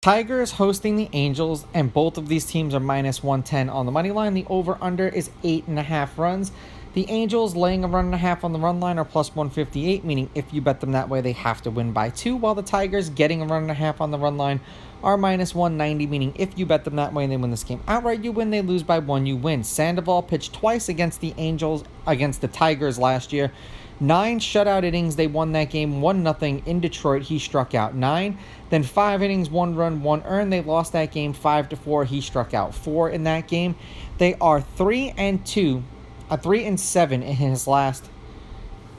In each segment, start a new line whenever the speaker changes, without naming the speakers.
Tigers hosting the Angels, and both of these teams are minus 110 on the money line. The over-under is 8.5 runs. The Angels laying a run and a half on the run line are plus 158, meaning if you bet them that way, they have to win by 2, while the Tigers getting a run and a half on the run line are minus 190, meaning if you bet them that way and they win this game outright, you win. They lose by 1, you win. Sandoval pitched twice against the Tigers last year. 9 shutout innings. They won that game 1-0 in Detroit. He struck out 9. Then 5 innings, 1 run, 1 earned. They lost that game 5-4. He struck out 4 in that game. They are 3-7 in his last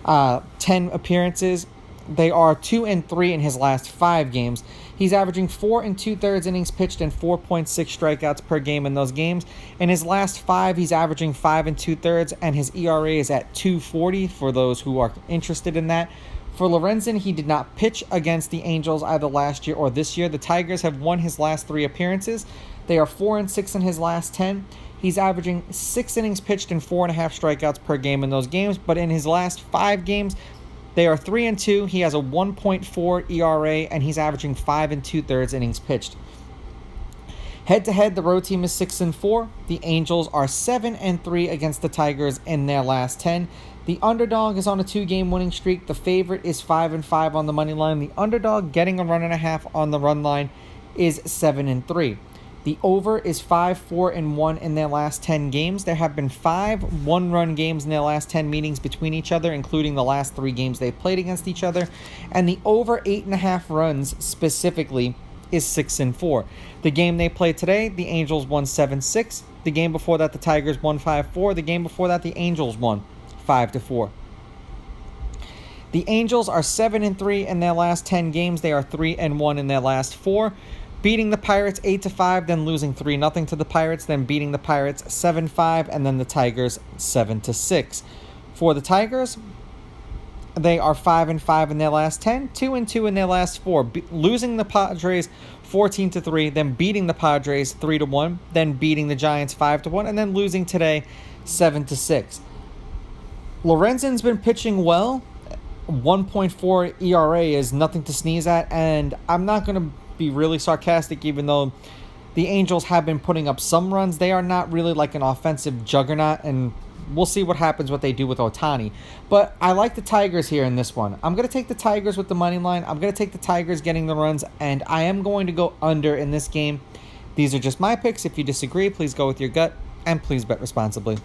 10 appearances. They are 2-3 in his last 5 games. He's averaging 4 2/3 innings pitched and 4.6 strikeouts per game in those games. In his last 5, he's averaging 5 2/3, and his ERA is at 2.40 for those who are interested in that. For Lorenzen, he did not pitch against the Angels either last year or this year. The Tigers have won his last 3 appearances. They are 4-6 in his last 10. He's averaging 6 innings pitched and 4.5 strikeouts per game in those games. But in his last 5 games, they are 3-2. He has a 1.4 ERA, and he's averaging 5 2/3 innings pitched. Head-to-head, the road team is 6-4. The Angels are 7-3 against the Tigers in their last 10. The underdog is on a 2-game winning streak. The favorite is 5-5 on the money line. The underdog getting a run and a half on the run line is 7-3. The over is 5-4-1 in their last 10 games. There have been 5 one-run games in their last 10 meetings between each other, including the last 3 games they've played against each other. And the over 8.5 runs specifically is 6-4. The game they played today, the Angels won 7-6. The game before that, the Tigers won 5-4. The game before that, the Angels won 5-4. The Angels are 7-3 in their last 10 games. They are 3-1 in their last 4. Beating the Pirates 8-5, then losing 3-0 to the Pirates, then beating the Pirates 7-5, and then the Tigers 7-6. For the Tigers, they are 5-5 in their last 10, 2-2 in their last 4, losing the Padres 14-3, then beating the Padres 3-1, then beating the Giants 5-1, and then losing today 7-6. Lorenzen's been pitching well. 1.4 ERA is nothing to sneeze at, and I'm not going to be really sarcastic, even though the Angels have been putting up some runs. They are not really like an offensive juggernaut, and we'll see what happens, what they do with Ohtani. But I like the Tigers here in this one. I'm going to take the Tigers with the money line. I'm going to take the Tigers getting the runs, and I am going to go under in this game. These are just my picks. If you disagree, please go with your gut, and please bet responsibly.